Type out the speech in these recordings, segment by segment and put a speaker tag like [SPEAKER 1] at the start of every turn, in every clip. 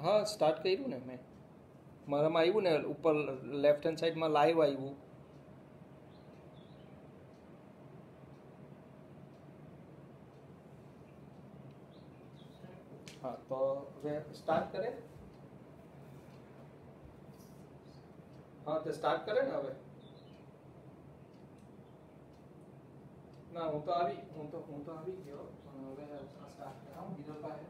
[SPEAKER 1] हाँ स्टार्ट કર્યું ને મેં મારામાં આવ્યું ને ઉપર લેફ્ટ હેન્ડ સાઈડમાં લાઈવ આવ્યું. હા તો હવે સ્ટાર્ટ કરે. હા તો સ્ટાર્ટ કરે ને હવે. ના હું તો આવી ગયો પણ હવે સ્ટાર્ટ કરાવું બીજો પાસે.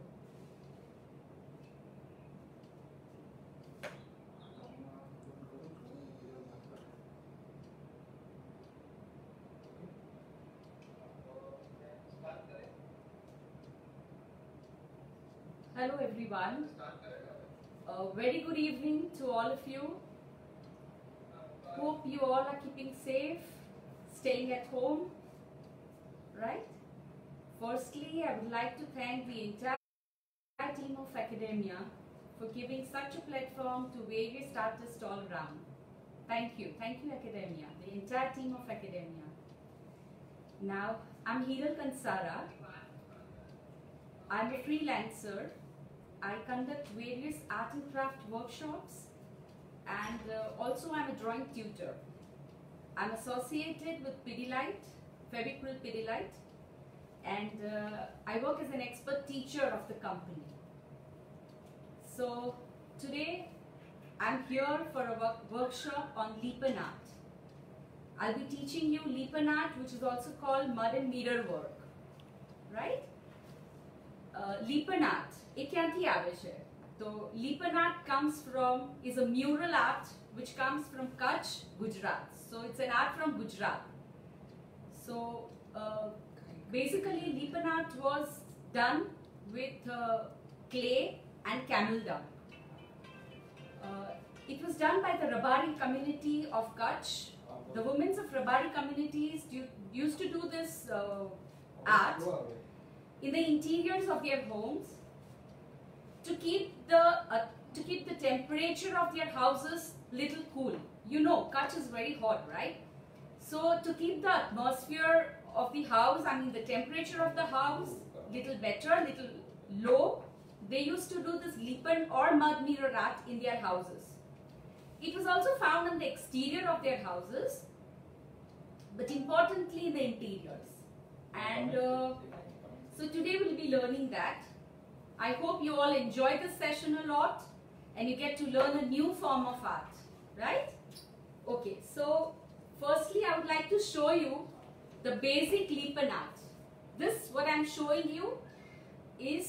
[SPEAKER 2] Hello everyone. A very good evening to all of you. Hope you all are keeping safe, staying at home, right? Firstly, I would like to thank the entire team of academia for giving such a platform to various artists all around. Thank you academia, the entire team of academia. Now, I'm Hiral Kansara. I'm a freelancer. I conduct various art and craft workshops, and also I'm a drawing tutor. I'm associated with Pidilite, Fevicryl Pidilite, and I work as an expert teacher of the company. So today I'm here for a workshop on Lipan art. I'll be teaching you Lipan art, which is also called mud and mirror work, right? Lipan art, એ ક્યાંથી આવે છે? તો Lipan art is a mural art which comes from Kutch, Gujarat. So it's an art from Gujarat. So basically Lipan art was done with clay and camel dung. It was done by the Rabari community of Kutch. The women of Rabari communities used to do this art in the interiors of their homes to keep the temperature of their houses little cool. You know, Kutch is very hot, right? So to keep the atmosphere of the house, I mean the temperature of the house little better, little low, they used to do this Lipan or mud mirror art in their houses. It was also found in the exterior of their houses, but importantly in the interiors. And so today we'll be learning that. I hope you all enjoy this session a lot and you get to learn a new form of art, right? Okay, so firstly I would like to show you the basic Lipan art. This, what I'm showing you, is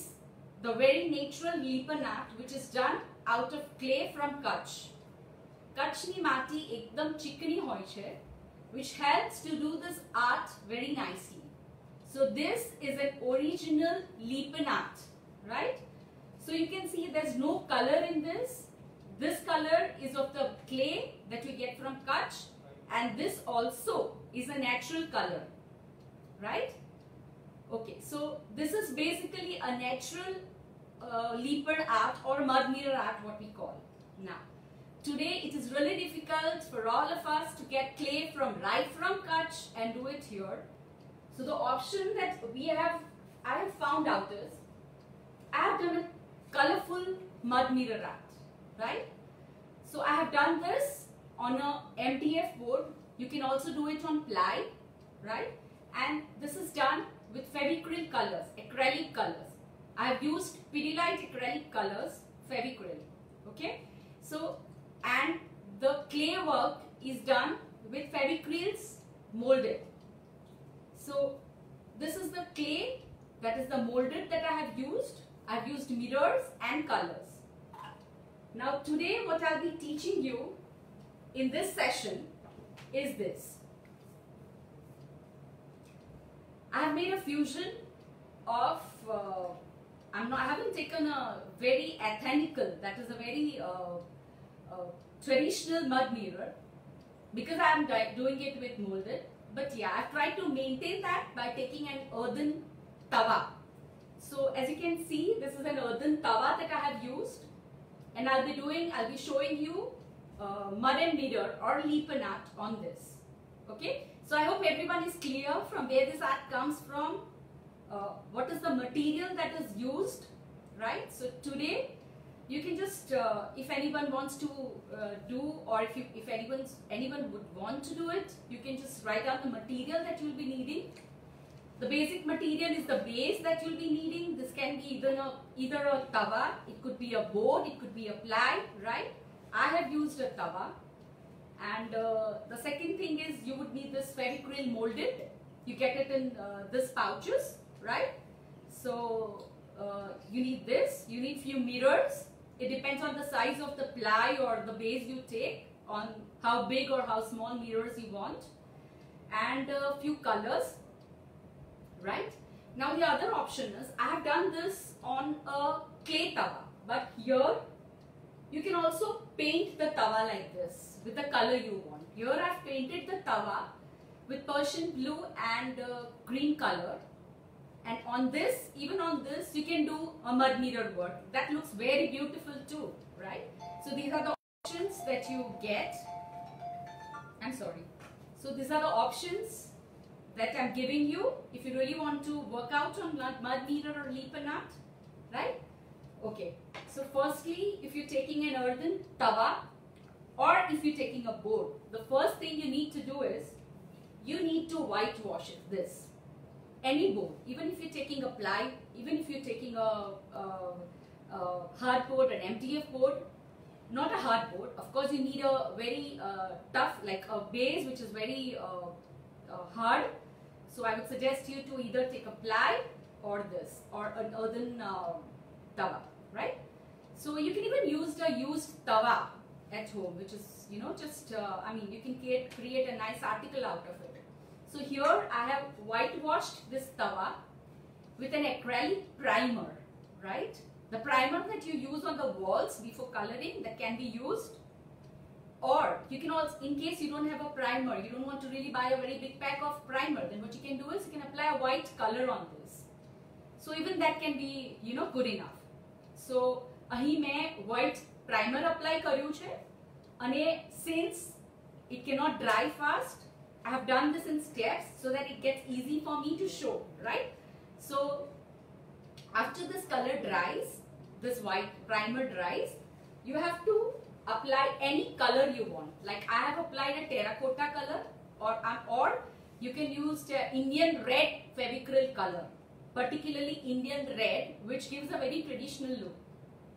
[SPEAKER 2] the very natural Lipan art which is done out of clay from Kutch. Kutchni mati ekdam chikni hoy chhe, which helps to do this art very nicely. So this is an original Lipan art, right? So you can see there's no color in this. This color is of the clay that we get from Kutch, and this also is a natural color, right? Okay, so this is basically a natural Lipan art or mud mirror art, what we call. Now, today it is really difficult for all of us to get clay right from Kutch and do it here. So the option that I have found out is, I have done a colorful mud mirror art, right? So I have done this on a MDF board. You can also do it on ply, right? And this is done with Fevicryl colors, acrylic colors. I have used Pidilite acrylic colors, Fevicryl, okay? So, and the clay work is done with Fevicryls molded. So this is the clay, that is the molded that I have used. I've used mirrors and colors. Now today what I'll be teaching you in this session is this. I have made a fusion of, I haven't taken a very ethnical, that is a very traditional mud mirror, because I am doing it with molded. But yeah, I've tried to maintain that by taking an earthen tawa. So as you can see, this is an earthen tawa that I have used, and I'll be showing you mud and mirror or Lipan art on this. Okay, so I hope everyone is clear from where this art comes from, what is the material that is used, right? So today you can just if anyone wants to do, or if anyone would want to do it, you can just write down the material that you'll be needing. The basic material is the base that you'll be needing. This can be either a tawa, it could be a board, it could be a ply, right? I have used a tawa. And the second thing is you would need this Fevicryl molded. You get it in this pouches, right? So you need this. You need few mirrors. It depends on the size of the ply or the base you take, on how big or how small mirrors you want. And a few colors, right? Now the other option is, I have done this on a clay tawa, but here you can also paint the tawa like this with the color you want. Here I have painted the tawa with Persian blue and green color, and on this, even on this, you can do a mud mirror work. That looks very beautiful too, right? So these are the options that you get. I'm sorry. So these are the options that I'm giving you if you really want to work out on mud mirror or Lipan art, right? Okay. So firstly, if you're taking an earthen tawa or if you're taking a board, the first thing you need to do is you need to whitewash it. This. Any board, even if you're taking a ply, even if you're taking a hard board, an MDF board, not a hard board. Of course, you need a very tough, like a base which is very hard. So I would suggest you to either take a ply or this, or an earthen tawa, right? So you can even use the used tawa at home, which is, you know, just I mean, you can create a nice article out of it. So here I have whitewashed this tawa with an acrylic primer, right? The primer that you use on the walls before coloring, that can be used. Or you can also, in case you don't have a primer, you don't want to really buy a very big pack of primer, then what you can do is you can apply a white color on this. So even that can be, you know, good enough. So ahi main white primer apply karyu chhe, and since it cannot dry fast, I have done this in steps so that it gets easy for me to show, right? So after this color dries, this white primer dries, you have to apply any color you want. Like I have applied a terracotta color, or you can use Indian red Fevicryl color, particularly Indian red, which gives a very traditional look,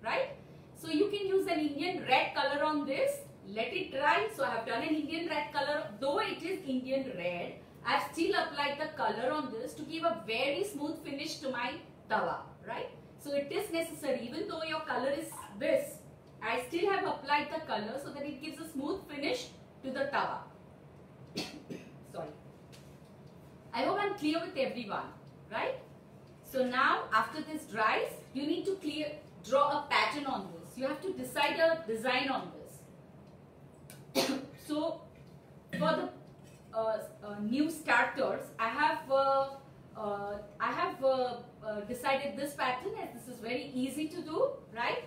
[SPEAKER 2] right? So you can use an Indian red color on this. Let it dry. So I have done an Indian red color. Though it is Indian red, I have still applied the color on this to give a very smooth finish to my tawa, right? So it is necessary, even though your color is this, I still have applied the color so that it gives a smooth finish to the tawa. Sorry. I hope I'm clear with everyone, right? So now after this dries, you need to draw a pattern on this. You have to decide a design on this. So for the new starters, I have decided this pattern, as this is very easy to do, right?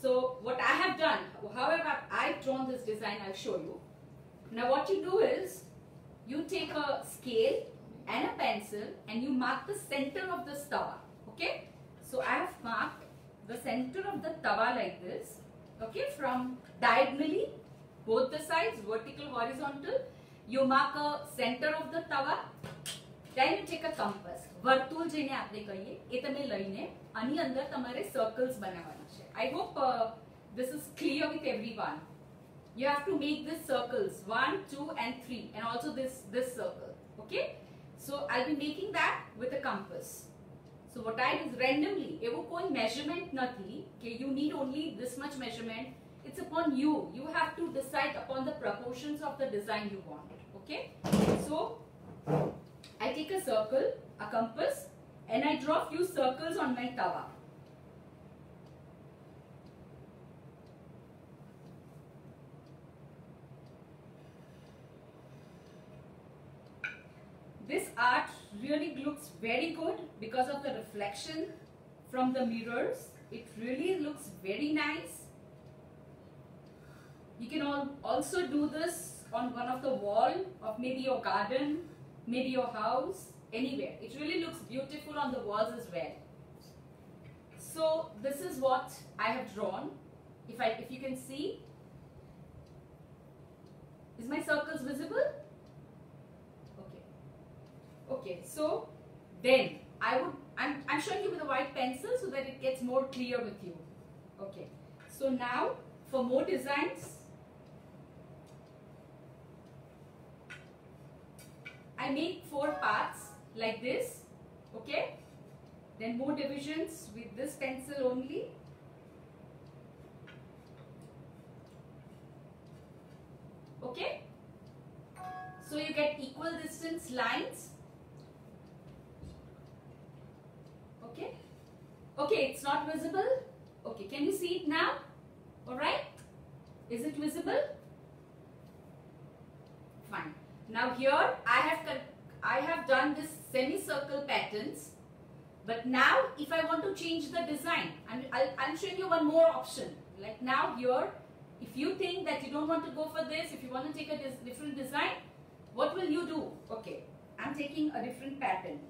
[SPEAKER 2] So what I have done, however I've drawn this design, I'll show you. Now what you do is, you take a scale and a pencil and you mark the center of this tawa, okay? So I have marked the center of the tawa like this, okay, from diagonally, both the sides, vertical, horizontal. You mark a center of the tawa. Then you take a compass. વર્તુળ જેને આપણે કહીએ એ તમે લઈને આની અંદર તમારે circles બનાવવાના છે. I hope this is clear with everyone. You have to make these circles 1, 2 and 3, and also this circle. Okay? So I'll be making that with a compass. So what I do is randomly, એવો કોઈ measurement નથી કે you need only this much measurement. It's upon you. You have to decide upon the proportions of the design you want. Okay? So I take a circle, a compass, and I draw few circles on my tawa. This art really looks very good because of the reflection from the mirrors. It really looks very nice. You can also do this on one of the wall of maybe your garden, maybe your house, anywhere. It really looks beautiful on the walls as well. So this is what I have drawn. if you can see, is my circles visible? Okay. Okay, so then I'm showing you with a white pencil so that it gets more clear with you. Okay. So now for more designs, I make 4 parts like this. Okay. Then more divisions with this pencil only. Okay. So you get equal distance lines. Okay. Okay, it's not visible. Okay, can you see it now? Alright. Is it visible? Fine. Now here I have done this semicircle patterns. But now if I want to change the design, I'm showing you one more option. Like now here, if you think that you don't want to go for this, if you want to take a different design, what will you do? Okay, I'm taking a different pattern.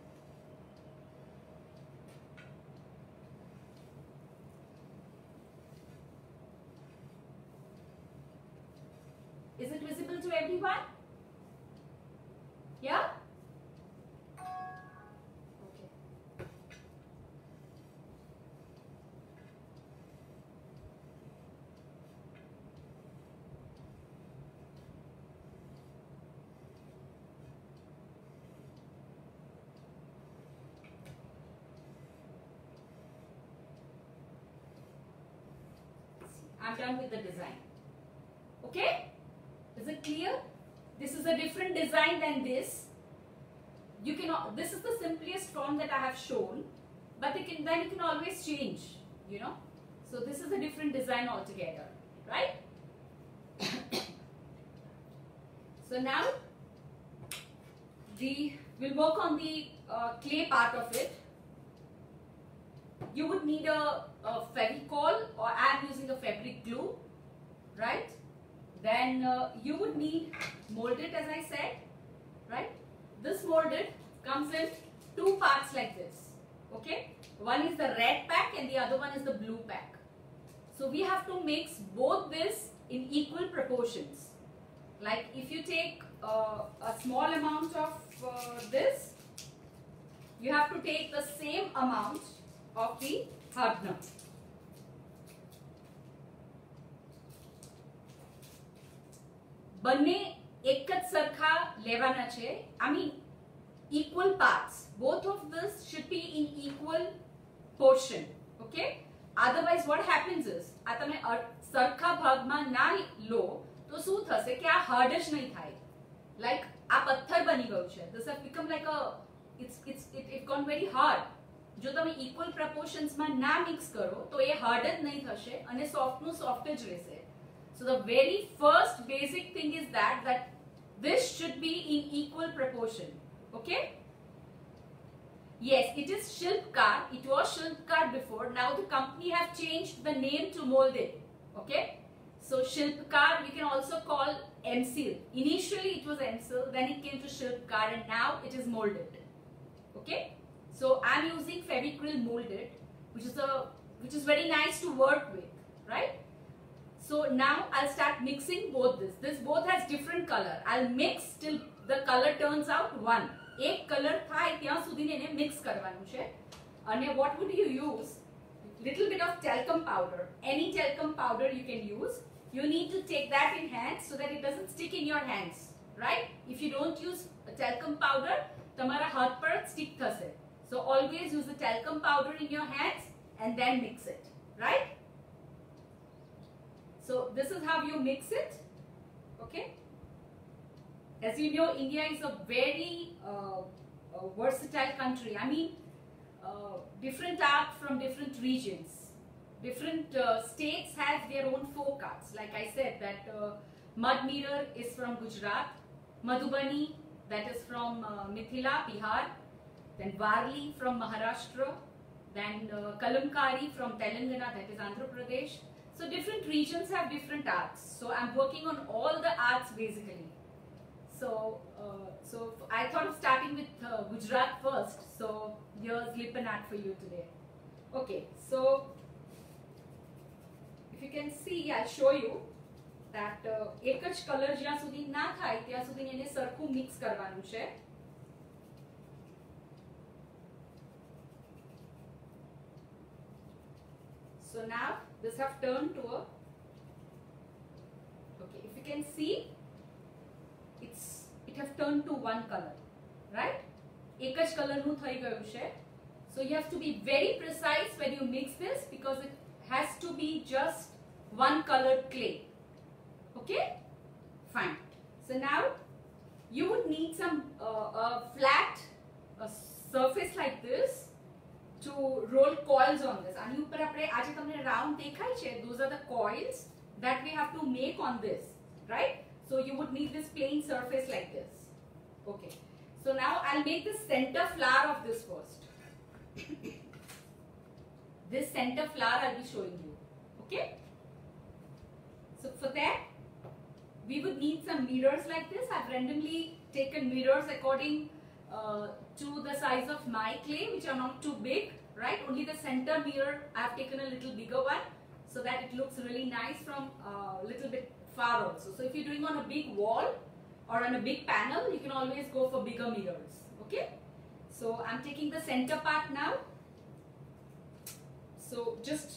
[SPEAKER 2] Is it visible to everyone? Yeah? I'm done with the design. Okay? Is it clear? This is a different design than this. You can. This is the simplest form that I have shown, but then you can always change. You know. So this is a different design altogether, right? So now we'll work on the clay part of it. You would need a Fevicol, or I'm using a fabric glue, right? Then you would need molded, as I said, right? This molded comes in 2 parts like this, okay? One is the red pack and the other one is the blue pack. So we have to mix both this in equal proportions. Like if you take a small amount of this, you have to take the same amount of the hardener. બંને એક જ સરખા લેવાના છે. I mean equal parts. Both of this should be in equal portion. Okay? Otherwise what happens is, આ તમે સરખા ભાગમાં ના લો તો શું થશે કે આ hard જ નહીં થાય. Like આ પથ્થર બની ગયું છે. This has become like a it's gone very hard. જો તમે equal proportions માં ના mix કરો તો એ hard જ નહીં થશે અને soft નું soft જ રહેશે. So the very first basic thing is that this should be in equal proportion. Okay? Yes, it is Shilpkar. It was Shilpkar before. Now the company have changed the name to Molded. Okay? So Shilpkar we can also call Emsil. Initially it was Emsil, then it came to Shilpkar, and now it is Molded. Okay? So I'm using Fevicryl Molded, which is very nice to work with, right? So now I'll start mixing both this. This both has different color. I'll mix till the color turns out one. એક color થાય ત્યાં સુધીને એને mix કરવાનું છે. અને what would you use? Little bit of talcum powder. Any talcum powder you can use. You need to take that in hands so that it doesn't stick in your hands, right? If you don't use talcum powder, તમારા હાથ પર stick થશે. So always use the talcum powder in your hands and then mix it, right? So this is how you mix it. Okay? As you know, India is a very versatile country. I mean, different art from different regions. Different states have their own folk arts. Like I said, that mud mirror is from Gujarat, Madhubani, that is from Mithila, Bihar, then Varli from Maharashtra, then Kalamkari from Telangana, that is Andhra Pradesh. So different regions have different arts. So I'm working on all the arts basically. So I thought of starting with Gujarat first. So here's lip and art for you today. Okay, so if you you can see, I'll show you that એક જ colour જ્યાં સુધી ના થાય ત્યાં સુધી એને સરખું મિક્સ કરવાનું છે. So now this have turned to a, okay, if you can see, it have turned to one color, right? એક જ કલરનું થઈ ગયું છે. So you have to be very precise when you mix this because it has to be just one colored clay. Okay, fine. So now you would need some a flat surface like this to roll coils on this. And ઉપર આપણે આજે તમને round દેખાય છે, those are the coils that we have to make on this, right? So you would need this plain surface like this. Okay, so now I'll make the center flower of this first. This center flower I'll be showing you. Okay, so for that we would need some mirrors like this. I've randomly taken mirrors according to the size of my clay, which are not too big, right? Only the center mirror I've taken a little bigger one so that it looks really nice from a little bit far also. So if you're doing on a big wall or on a big panel, you can always go for bigger mirrors. Okay, so I'm taking the center part now. So just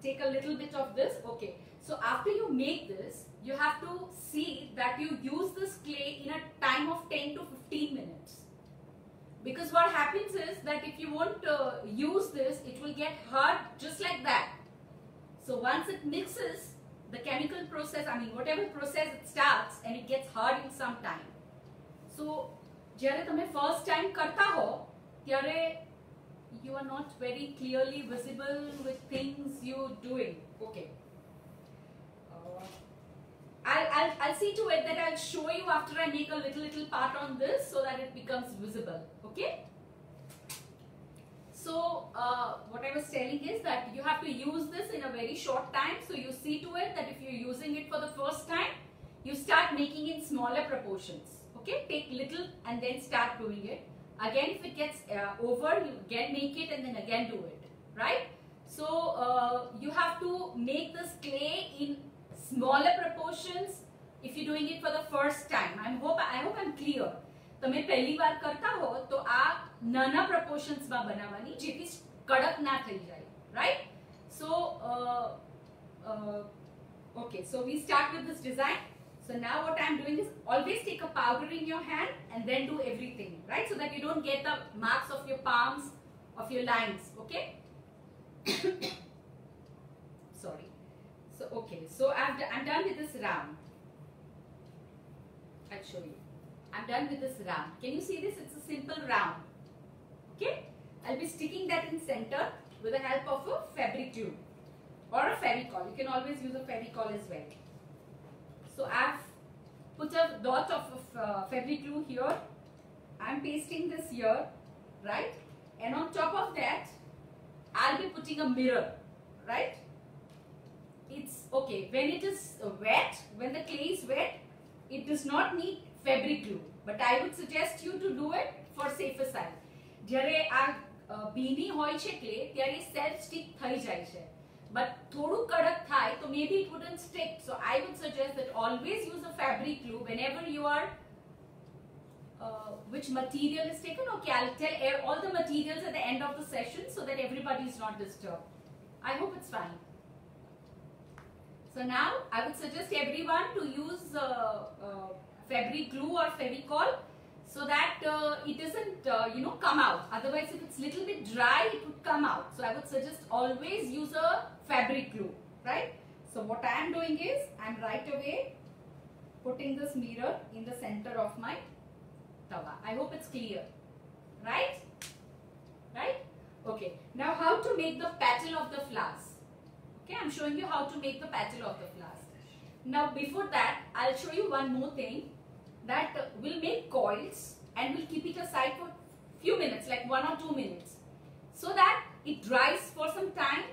[SPEAKER 2] take a little bit of this. Okay, so after you make this, you have to see that you use this clay in a time of 10 to 15 minutes. Because what happens is that if you won't use this, it will get hard just like that. So once it mixes, the chemical process, I mean whatever process it starts, and it gets hard in some time. So જ્યારે તમે first time કરતા હો ત્યારે you are not very clearly visible with things you're doing. Okay. I'll see to it that I'll show you after I make a little part on this so that it becomes visible. Okay. So what I was telling is that you have to use this in a very short time. So you see to it that if you're using it for the first time, you start making in smaller proportions. Okay, take little and then start doing it. Again, if it gets over, you again make it and then again do it. Right? So you have to make this clay in smaller proportions if you're doing it for the first time. I hope I'm clear. તમે પહેલી વાર કરતા હો તો આ નાના proportions માં બનાવવાની જેથી કડક ના થઈ જાય, right? So okay, so we start with this design. So now what I'm doing is always take a powder in your hand and then do everything, right? So that you don't get the marks of your palms, of your lines. Okay. Sorry. So okay, so I'm done with this round. I'll show you. I'm done with this round. Can you see this? It's a simple round. Okay, I'll be sticking that in center with the help of a fabric glue or a Fevicol. You can always use a Fevicol as well. So I've put a dot of fabric glue here. I'm pasting this here, right? And on top of that, I'll be putting a mirror, right? It's okay when it is wet, when the clay is wet, it does not need fabric glue, but I would suggest you to do it for safer side. જ્યારે આ ભીની હોય છે clay ત્યારે self stick થઈ જાય છે, but થોડું કડક થાય તો maybe it wouldn't stick. So I would suggest that always use a fabric glue whenever you are which material is taken. Okay, I'll tell all the materials at the end of the session so that everybody is not disturbed. I hope it's fine. So now I would suggest everyone to use fabric glue or Fevicol so that it doesn't come out. Otherwise, if it's little bit dry, it would come out. So I would suggest always use a fabric glue, right? So what I am doing is I'm right away putting this mirror in the center of my tawa. I hope it's clear, right? Right? Okay. Now how to make the petal of the flowers? Okay, I'm showing you how to make the petal of the flowers. Now before that, I'll show you one more thing, that we'll make coils and we'll keep it aside for few minutes, like 1 or 2 minutes, so that it dries for some time.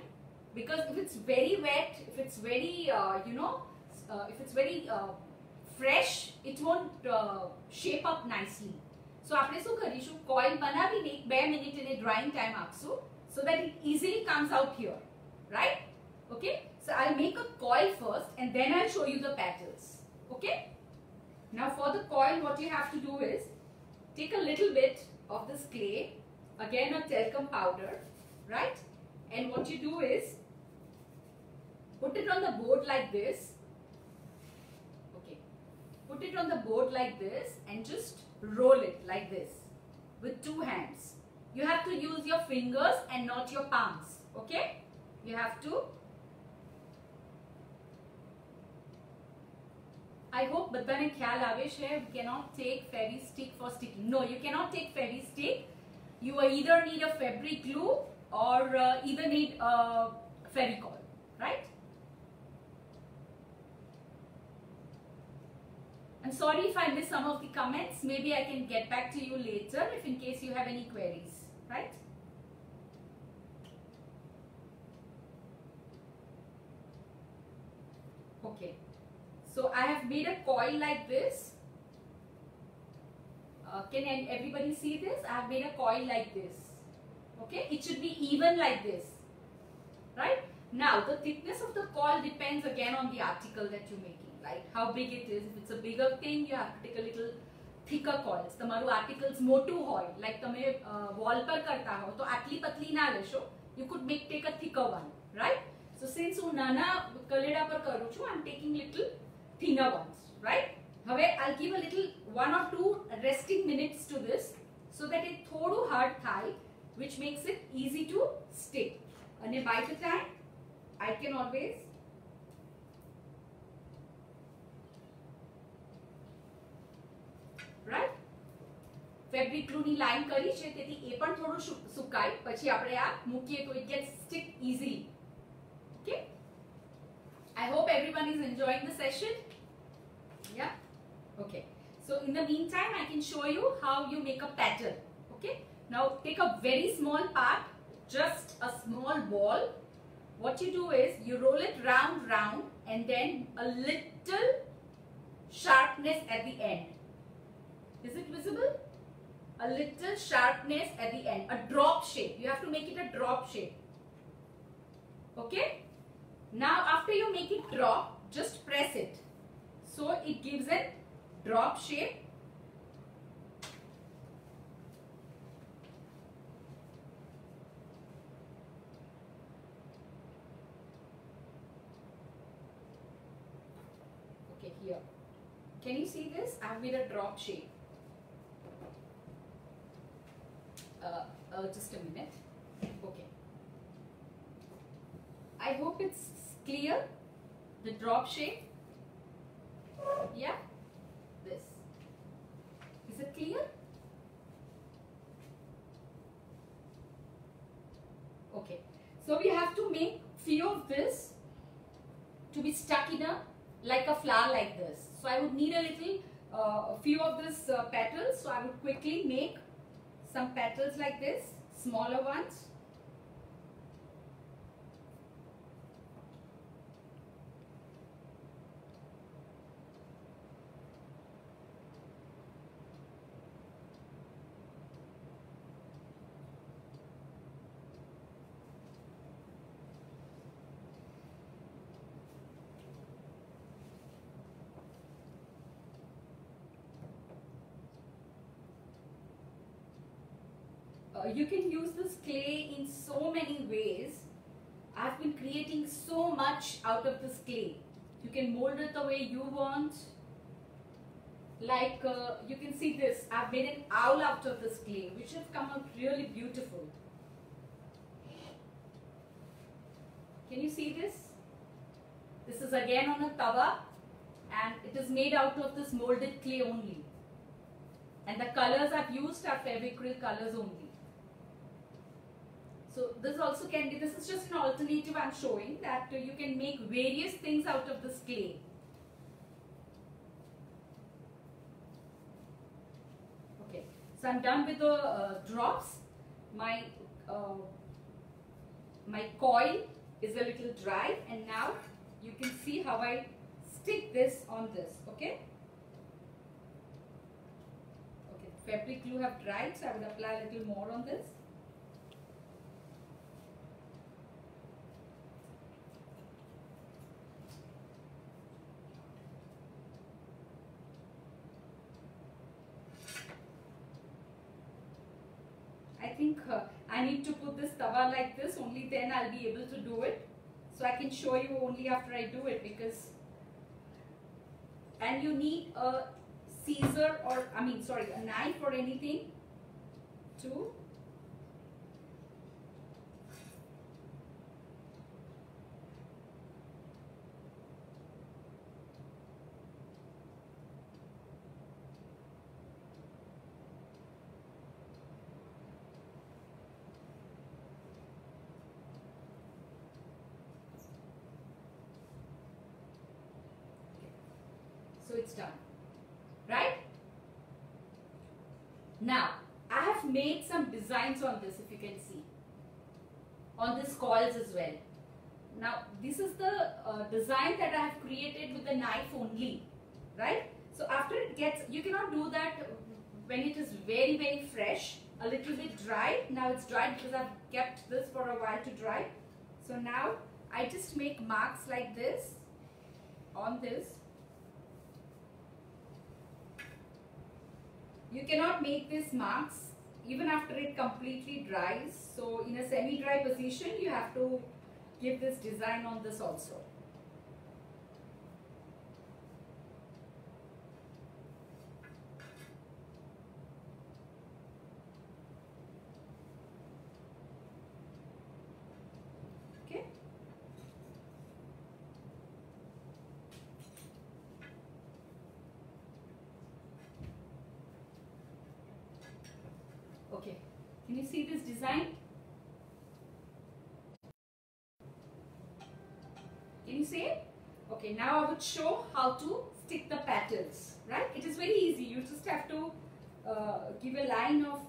[SPEAKER 2] Because if it's very wet, if it's very if it's very fresh, it won't shape up nicely. So આપણે શું કરીશું, coil બનાવીને 2 minutes એને drying time આપશું so that it easily comes out here, right? Okay, so I'll make a coil first and then I'll show you the petals. Okay? Now for the coil, what you have to do is take a little bit of this clay, again a talcum powder, right? And what you do is put it on the board like this. Okay. Put it on the board like this and just roll it like this with 2 hands. You have to use your fingers and not your palms. Okay? You have to. I hope badaane ખ્યાલ આવે છે. You cannot take fairy stick for sticking. No, you cannot take fairy stick. You either need a fabric glue or either need a Fevicol, right? I'm sorry if I missed some of the comments. Maybe I can get back to you later if in case you have any queries, right? Okay. So I have made a coil like this. Can everybody see this? I have made a coil like this. Okay, it should be even like this, right? Now the thickness of the coil depends again on the article that you're making, like how big it is. If it's a bigger thing, you have to take a little thicker coils. તમારું articles મોટું હોય, like તમે wall પર કરતા હો તો આટલી પતલી ના લેશો. You could take a thicker one, right? So since હું નાના કલેડા પર કરું છું, I'm taking little thinner ones, right? હવે I'll give a little 1 or 2 resting minutes to this so that it થોડું hard થાય, which makes it easy to stick. And by the time I can always right fabric glue ની line કરી છે તેથી એ પણ થોડું સુકાય પછી આપણે આ મૂકીએ તો it gets stick easily. Okay, I hope everyone is enjoying the session. Yeah, okay. So in the meantime I can show you how you make a pattern. Okay, now take a very small part, just a small ball. What you do is you roll it round and then a little sharpness at the end. Is it visible? A little sharpness at the end, a drop shape. You have to make it a drop shape. Okay, now after you make it drop, just press it so it gives a drop shape. Okay, here. Can you see this? I have made a drop shape. Just a minute. Okay. I hope it's clear. The drop shape. Yeah. This. Is it clear? Okay. So we have to make few of this to be stuck in a like a flower like this. So I would need a little few of this petals. So I would quickly make some petals like this, smaller ones. You can use this clay in so many ways. I've been creating so much out of this clay. You can mold it the way you want. Like you can see this. I've made an owl out of this clay, which has come out really beautiful. Can you see this? This is again on a tawa and it is made out of this molded clay only. And the colors I've used are Fevicryl colors only. So this also can be, this is just an alternative I'm showing that you can make various things out of this clay. Okay, so I'm done with the drops. My coil is a little dry and now you can see how I stick this on this, okay? Okay, fabric glue have dried, so I would apply a little more on this. think I need to put this tawa like this, only then I'll be able to do it. So I can show you only after I do it, because, and you need a scissor or a knife or anything to so it's done, right? Now I have made some designs on this, if you can see, on this coils as well. Now this is the design that I have created with the knife only, right? So after it gets, you cannot do that when it is very, very fresh, a little bit dry. Now it's dried because I've kept this for a while to dry. So now I just make marks like this on this. You cannot make these marks even after it completely dries. So in a semi-dry position, you have to give this design on this also. Okay. Okay. Can you see this design? Can you see it? Okay, now I would show how to stick the petals, right? It is very easy. You just have to give a line of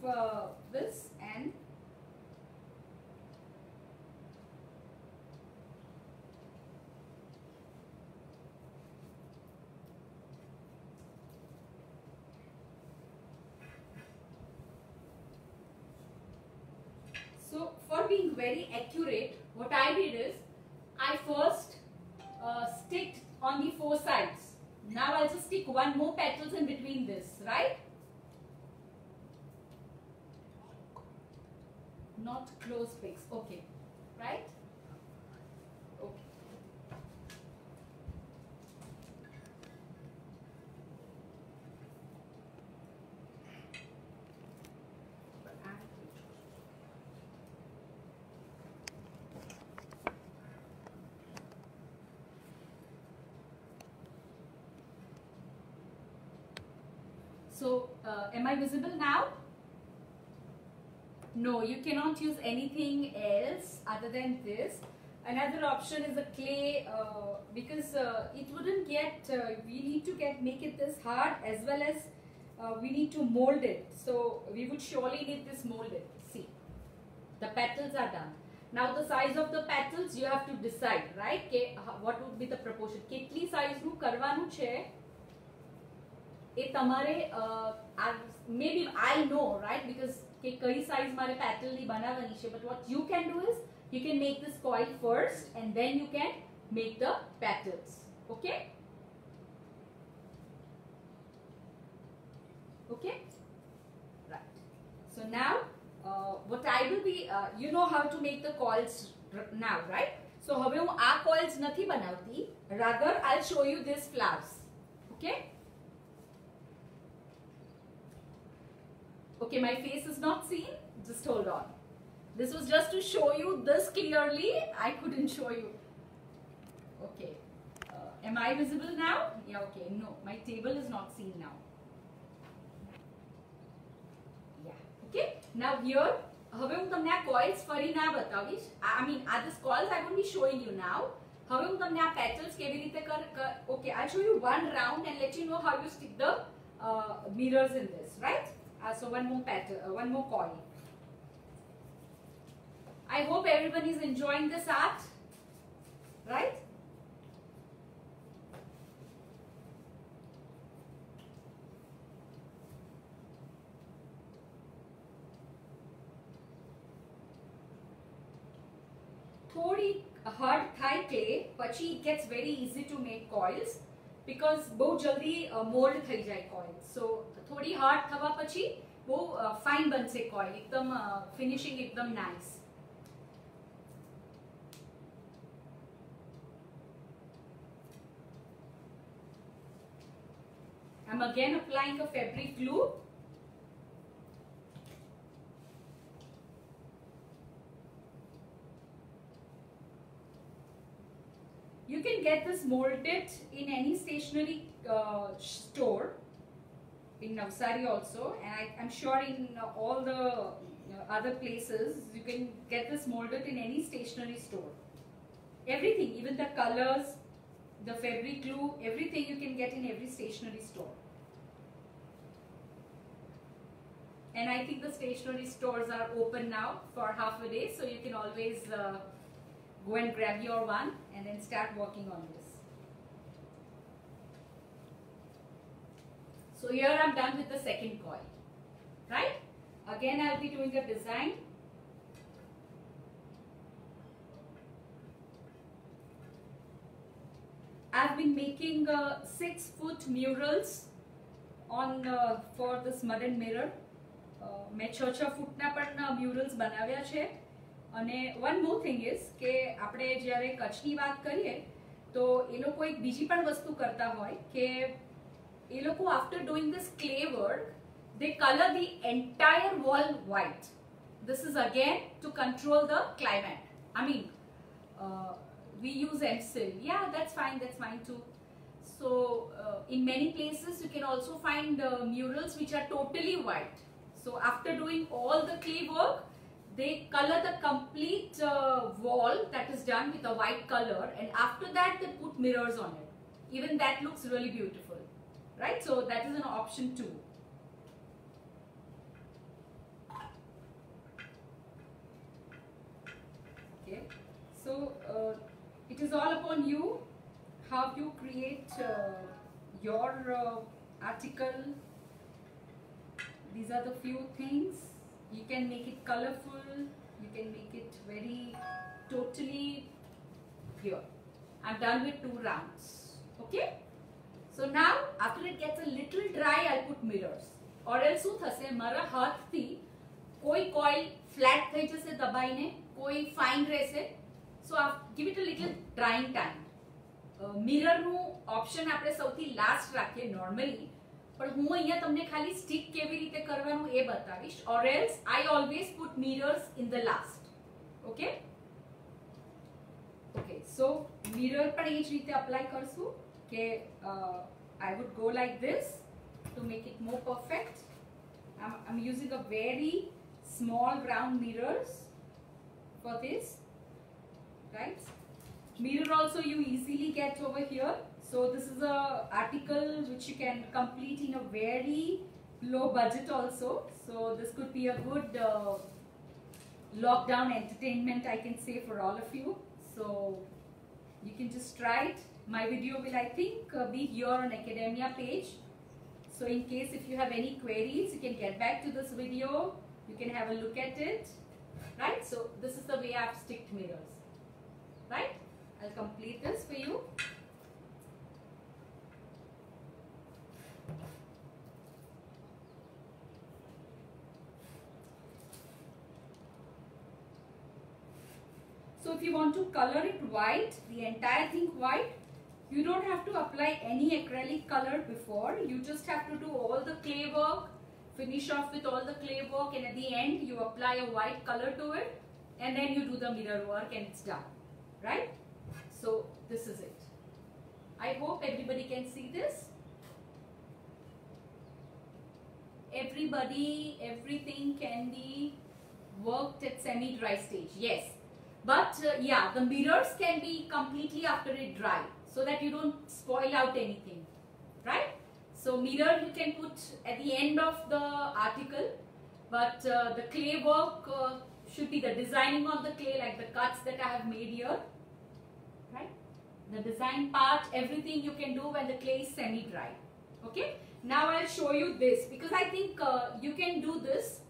[SPEAKER 2] this and so for being very accurate, what I did is I first sticked on the 4 sides. Now I'll just stick one more petals in between this, right? Not close fix, okay, right? Okay. So, am I visible now? No, you cannot use anything else other than this. Another option is a clay, because it wouldn't get, we need to make it this hard, as well as we need to mold it. So we would surely need this molded. See, the petals are done. Now the size of the petals you have to decide, right? What would be the proportion? Ketli size nu karvanu che? એ તમારે maybe I know, right? Because કે કઈ size મારે petal ની બનાવવાની છે. But what you can do is you can make this coil first and then you can make the petals. Okay? Okay? Right. So now what I will be, you know how to make the coils now, right? So હવે હું આ coils નથી બનાવતી. Rather I'll show you these flowers. Okay? Okay, my face is not seen. Just hold on. This was just to show you this clearly. I couldn't show you. Okay. Am I visible now? Yeah, okay. No, my table is not seen now. Yeah. Okay. Now here, હવે હું તમને આ coils ફરી ના બતાવીશ. I mean, this coils I won't be showing you now. હવે હું તમને આ petals કેવી રીતે Okay, I'll show you one round and let you know how you stick the mirrors in this, right? So one more petal, one more coil. I hope everyone is enjoying this art, right? થોડી hard થાય clay, પછી it gets very easy to make coils because બહુ જલ્દી mold થઈ જાય coils. So થોડી hard થવા પછી वो फाइन बनसे कॉइल एकदम फिनिशिंग एकदम nice. I'm again applying a fabric glue. You can get this molded in any stationery store in Navsari also, and I'm sure in all the other places you can get this molded in any stationery store. Everything, even the colors, the fabric glue, everything you can get in every stationery store. And I think the stationery stores are open now for half a day, so you can always go and grab your one and then start working on this. So here I'm done with the second coil, right? Again I'll be doing a design. I've been making 6-foot murals on for this mud and mirror. મેં 6 ફૂટના પણ murals બનાવ્યા છે. અને one more thing is કે આપણે જ્યારે કચ્છની વાત કરીએ તો એ લોકો એક બીજી પણ વસ્તુ કરતા હોય કે એ લોકો after doing this clay work they color the entire wall white. This is again to control the climate. I mean, we use MSIL. Yeah, that's fine too. So in many places you can also find murals which are totally white. So after doing all the clay work, they color the complete wall that is done with a white color, and after that they put mirrors on it. Even that looks really beautiful, right? So that is an option too. Okay, so it is all upon you how you create your article. These are the few things. You can make it colorful, you can make it very totally here. I'm done with 2 rounds. Okay, so now after it gets a little dry, I'll put mirrors, or else શું થશે મારા હાથથી કોઈ coil flat થઈ જશે દબાઈને, કોઈ fine રહેશે. So I'll give it a little drying time. Mirror નું option આપણે સૌથી last રાખીએ normally, પણ હું અહીંયા તમને ખાલી સ્ટિક કેવી રીતે કરવાનું એ બતાવીશ, or else I always put mirrors in the last. Okay, so mirror પણ એ જ રીતે apply કરશું કે I would go like this to make it more perfect. I'm using a very small round mirrors for this, right? Mirror also you easily get over here. So this is a article which you can complete in a very low budget also. So this could be a good lockdown entertainment, I can say, for all of you. So you can just try it. My video will, I think, be here on Academia page. So in case if you have any queries, you can get back to this video. You can have a look at it, right? So this is the way I've sticked mirrors, right? I'll complete this for you. So if you want to color it white, the entire thing white, you don't have to apply any acrylic color before. You just have to do all the clay work, finish off with all the clay work, and at the end you apply a white color to it, and then you do the mirror work and it's done, right? So this is it. I hope everybody can see this. Everything can be worked at semi-dry stage, yes. But yeah, the mirrors can be completely after it dry, so that you don't spoil out anything, right? So mirror you can put at the end of the article, but the clay work should be the designing of the clay, like the cuts that I have made here, right? The design part, everything you can do when the clay is semi-dry. Okay, now I'll show you this, because I think you can do this,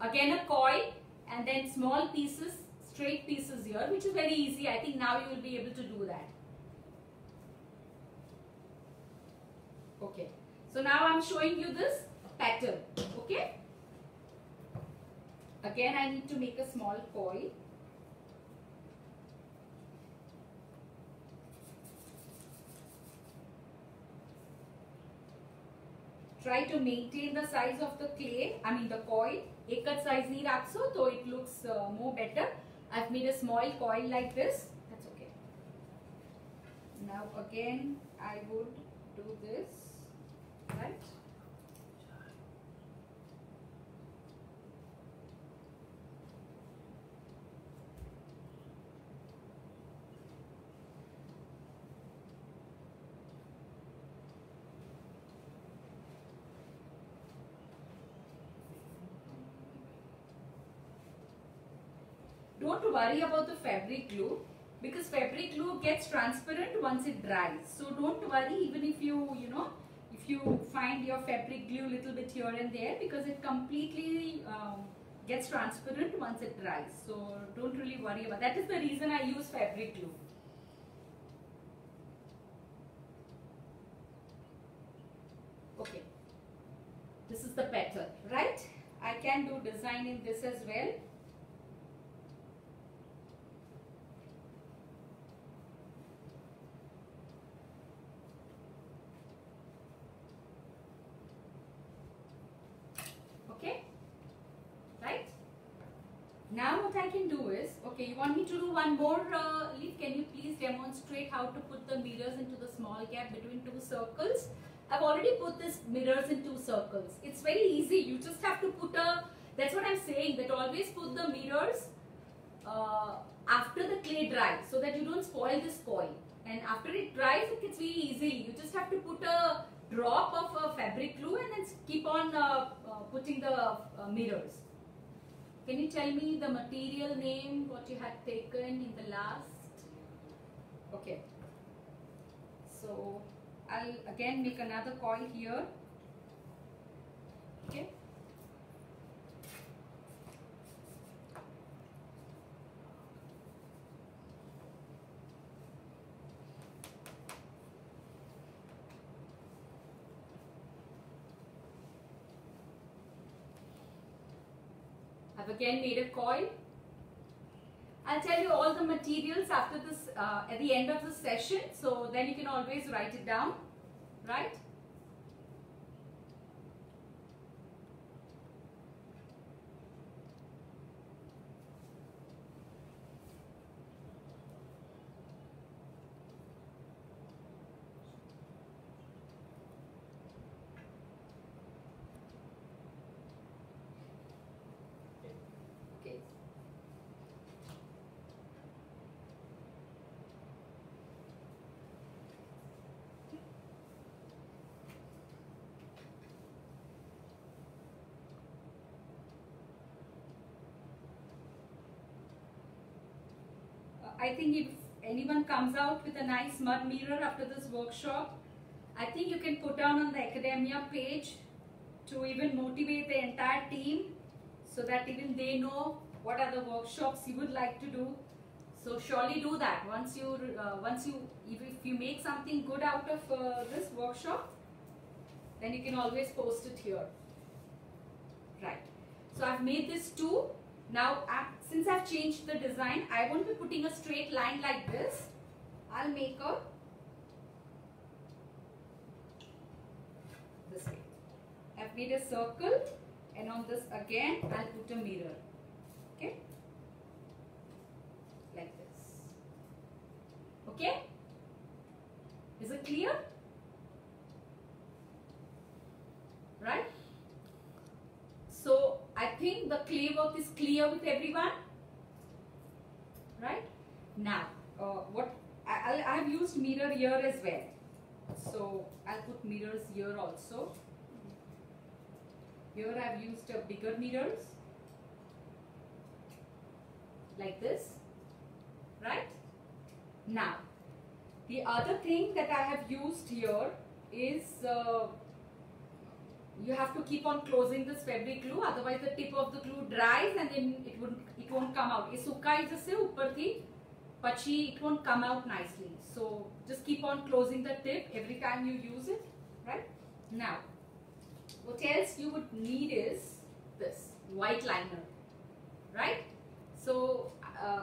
[SPEAKER 2] again a coil and then small pieces, straight pieces here, which is very easy. I think now you will be able to do that. Okay, so now I'm showing you this pattern. Okay, Again, I need to make a small coil. Try to maintain the size of the clay, the coil. Ekat size nahi rakso, so it looks more better. I've made a small coil like this. That's okay. Now again, I would do this, right? Don't worry about the fabric glue, because fabric glue gets transparent once it dries. So don't worry even if if you find your fabric glue little bit here and there, because it completely gets transparent once it dries. So don't really worry about that. Is the reason I use fabric glue. Okay, this is the pattern, right? I can do design in this as well. Now what I can do is, okay, you want me to do one more leaf? Can you please demonstrate how to put the mirrors into the small gap between two circles? I've already put this mirrors in two circles. It's very easy. You just have to put that's what I'm saying, that always put the mirrors after the clay dries, so that you don't spoil this coil. And after it dries, it gets very easily. You just have to put a drop of fabric glue and then keep on putting the mirrors. Can you tell me the material name, what you had taken in the last? Okay. So I'll again make another coil here. Okay. I've again made a coil. I'll tell you all the materials after this at the end of the session, so then you can always write it down, right? I think if anyone comes out with a nice mud mirror after this workshop, I think you can put down on the academia page to even motivate the entire team, so that even they know what are the workshops you would like to do. So surely do that. If you make something good out of this workshop, then you can always post it here. Right. So I've made this two. Now, since I've changed the design, I won't be putting a straight line like this. I'll make this way. I've made a circle, and on this again, I'll put a mirror. Okay? Like this. Okay? Is it clear? Right? So, I think the clay work is clear with everyone, right? Now, I have used mirror here as well, so I'll put mirrors here also. Here I've used bigger mirrors, like this, right? Now, the other thing that I have used here is you have to keep on closing this fabric glue, otherwise the tip of the glue dries and then it won't come out. It sukai jase upar thi, pachi it won't come out nicely. So just keep on closing the tip every time you use it, right? Now, what else you would need is this white liner. right? So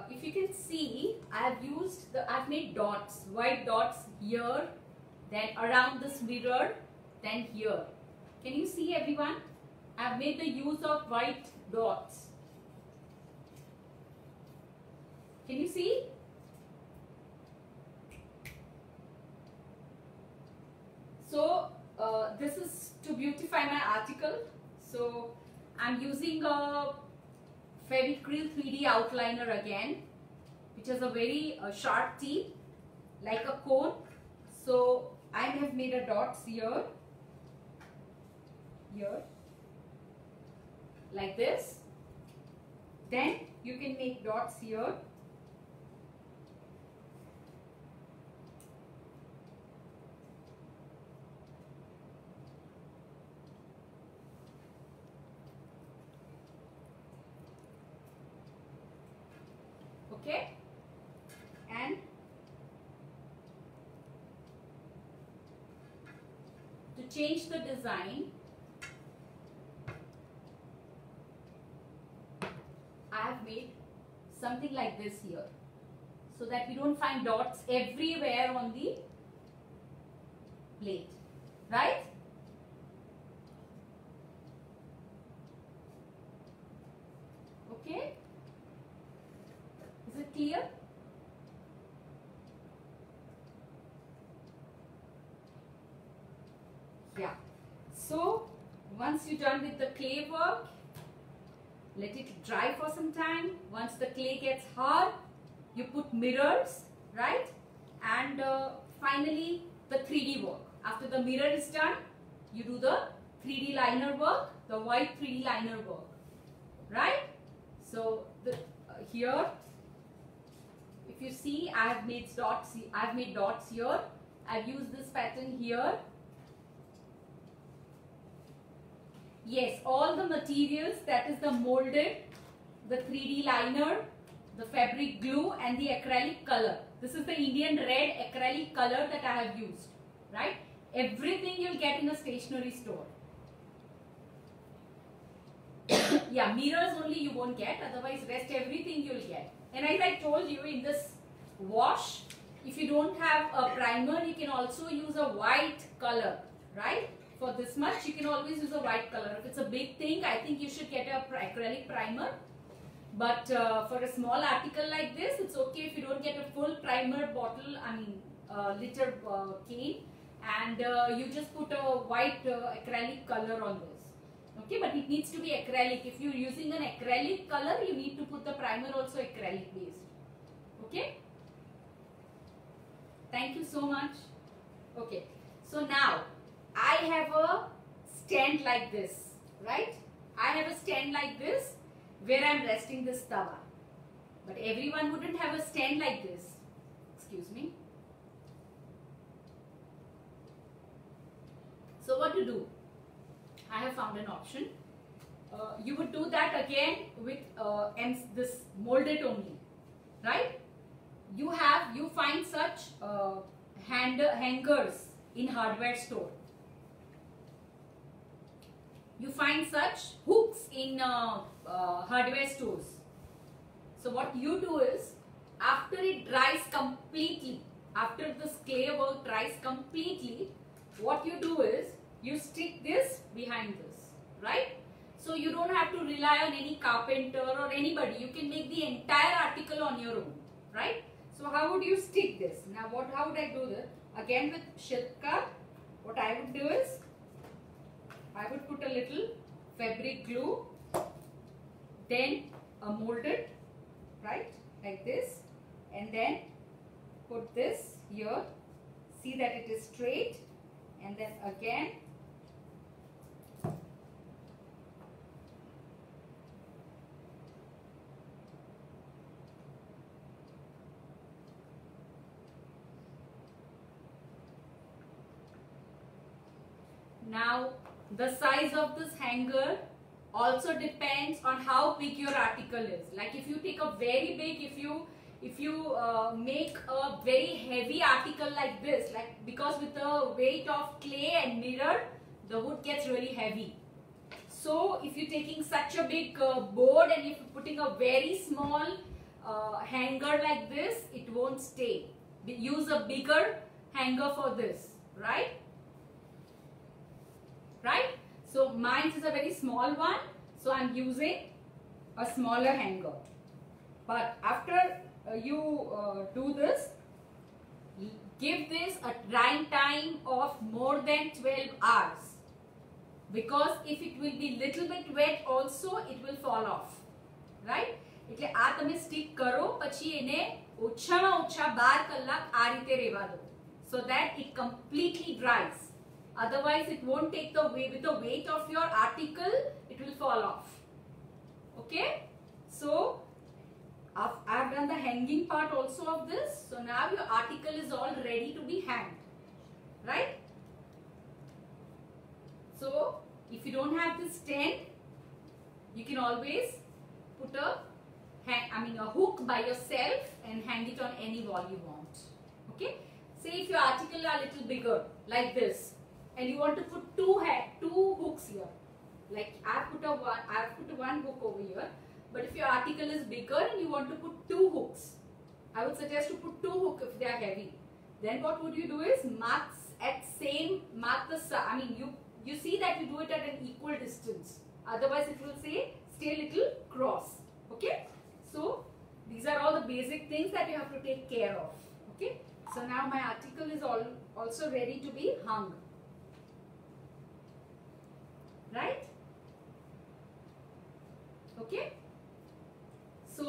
[SPEAKER 2] if you can see, I've made dots, white dots here, then around this mirror, then here. Can you see, everyone? I've made the use of white dots. Can you see? So this is to beautify my article. So I'm using a Fevicryl 3D outliner again, which has a very sharp teeth, like a cone. So I have made a dots here, like this. Then you can make dots here. Okay, and to change the design, I have made something like this here, so that we don't find dots everywhere on the plate, right? Okay. Is it clear? Yeah. So once you're done with the clay work, let it dry for some time. Once the clay gets hard, you put mirrors, right? And finally the 3D work. After the mirror is done, you do the 3D liner work, the white 3D liner work, right? So here, if you see, I have made dots. I've made dots here. I've used this pattern here. Yes, all the materials, that is the molded, the 3D liner, the fabric glue and the acrylic color. This is the Indian red acrylic color that I have used, right? Everything you'll get in a stationery store. Yeah, mirrors only you won't get, otherwise rest everything you'll get. And as I told you, in this wash, if you don't have a primer, you can also use a white color, right? For this much, you can always use a white color. If it's a big thing, I think you should get a acrylic primer. But for a small article like this, it's okay if you don't get a full primer bottle, liter cane, and you just put a white acrylic color on this. Okay, but it needs to be acrylic. If you're using an acrylic color, you need to put the primer also acrylic based. Okay? Thank you so much. Okay, so now I have a stand like this, right? I have a stand like this where I'm resting this tawa. But everyone wouldn't have a stand like this. Excuse me. So what to do? I have found an option. You would do that again with this molded only, right? You find such hangers in hardware store. You find such hooks in hardware stores. So what you do is, after it dries completely, after this clay work dries completely, what you do is, you stick this behind this, right? So you don't have to rely on any carpenter or anybody. You can make the entire article on your own, right? So how would you stick this? Now how would I do this? Again with Shilka, what I would do is, I would put a little fabric glue, then a molded, right, like this, and then put this here, see that it is straight, and then again now the size of this hanger also depends on how big your article is. Like if you take a very big, if you make a very heavy article like this, like because with the weight of clay and mirror, the wood gets really heavy. So if you're taking such a big board and if you're putting a very small hanger like this, it won't stay. Use a bigger hanger for this, right? Right? So mine is a very small one, so I'm using a smaller hanger. But after you do this, give this a drying time of more than 12 hours. Because if it will be little bit wet also, it will fall off. Right? એટલે આ તમે stick કરો પછી એને ઓછામાં ઓછા 12 કલાક આ રીતે રહેવા દો. So that it completely dries. Otherwise it won't take the weight, with the weight of your article, it will fall off. Okay? So I've done the hanging part also of this. So now your article is all ready to be hanged. Right? So if you don't have this tent, you can always put a hook by yourself and hang it on any wall you want. Okay? Say if your article are a little bigger, like this, and you want to put two hooks here. Like I've put one hook over here. But if your article is bigger and you want to put 2 hooks, I would suggest to put 2 hooks if they are heavy. Then what would you do is mark the you see that you do it at an equal distance. Otherwise it will stay a little cross. Okay? So these are all the basic things that you have to take care of. Okay? So now my article is also ready to be hung. Right? Okay? So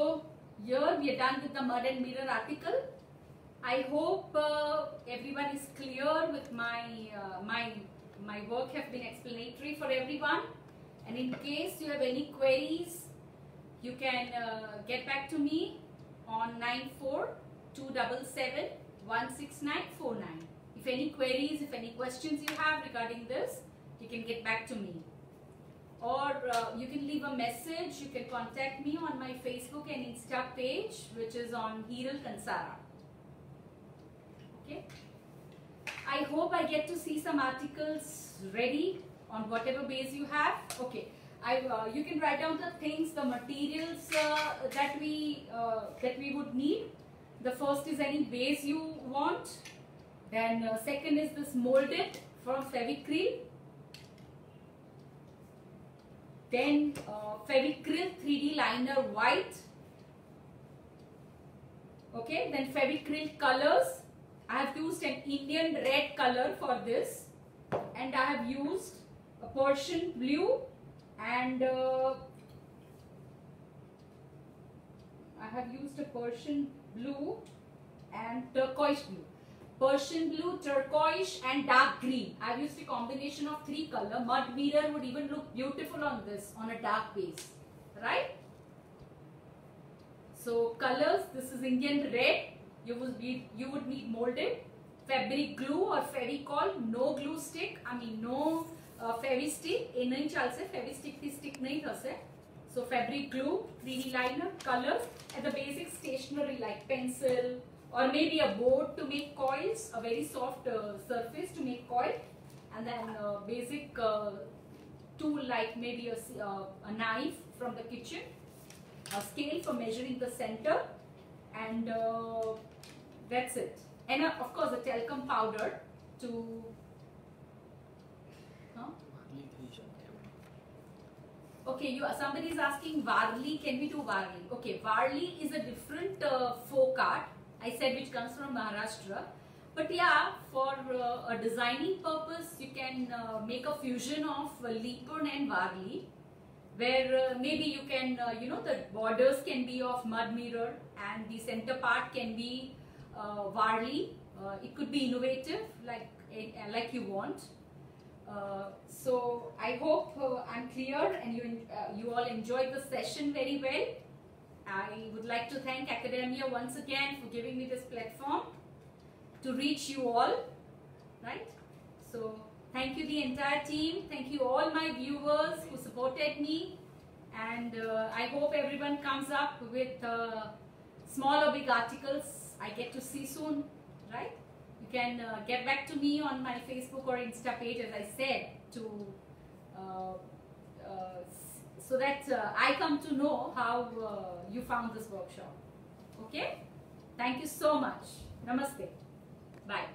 [SPEAKER 2] here we are done with the mud and mirror article. I hope everyone is clear with my work have been explanatory for everyone. And in case you have any queries, you can get back to me on 9427716949. If any queries, if any questions you have regarding this, you can get back to me. Or you can leave a message, you can contact me on my Facebook and Insta page, which is on Hiral Kansara. Okay? I hope I get to see some articles ready on whatever base you have. Okay. You can write down the things, the materials that we would need. The first is any base you want. Then second is this molded from Fevicryl. Then Fevicryl 3D liner white. Okay, then Fevicryl colors. I have used an Indian red color for this, and I have used a Persian blue and turquoise blue. Persian blue, turquoise and dark green. I have used a combination of 3 colors. Mud mirror would even look beautiful on this, on a dark base. Right? So colors, this is Indian red. You would need molded. Fabric glue or Fevicol, no glue stick. No Fevistick. Fevistick stick nahi thase. So fabric glue, 3D liner, colors, and the basic stationery like pencil, or maybe a board to make coils, a very soft surface to make coil, and then basic tool like maybe a knife from the kitchen, a scale for measuring the center, and that's it. And of course a talcum powder to Okay, somebody is asking Varli, can we do Varli? Okay, Varli is a different folk art, I said, which comes from Maharashtra. But yeah, for a designing purpose, you can make a fusion of Lippon and Varli, where maybe you can, the borders can be of mud mirror and the center part can be Varli. It could be innovative, like you want. So I hope I'm clear and you all enjoyed the session very well. I would like to thank Academia once again for giving me this platform to reach you all. Right? So thank you the entire team. Thank you all my viewers who supported me. And I hope everyone comes up with small or big articles I get to see soon. Right? You can get back to me on my Facebook or Insta page, as I said, to so that I come to know how you found this workshop. Okay? Thank you so much. Namaste. Bye.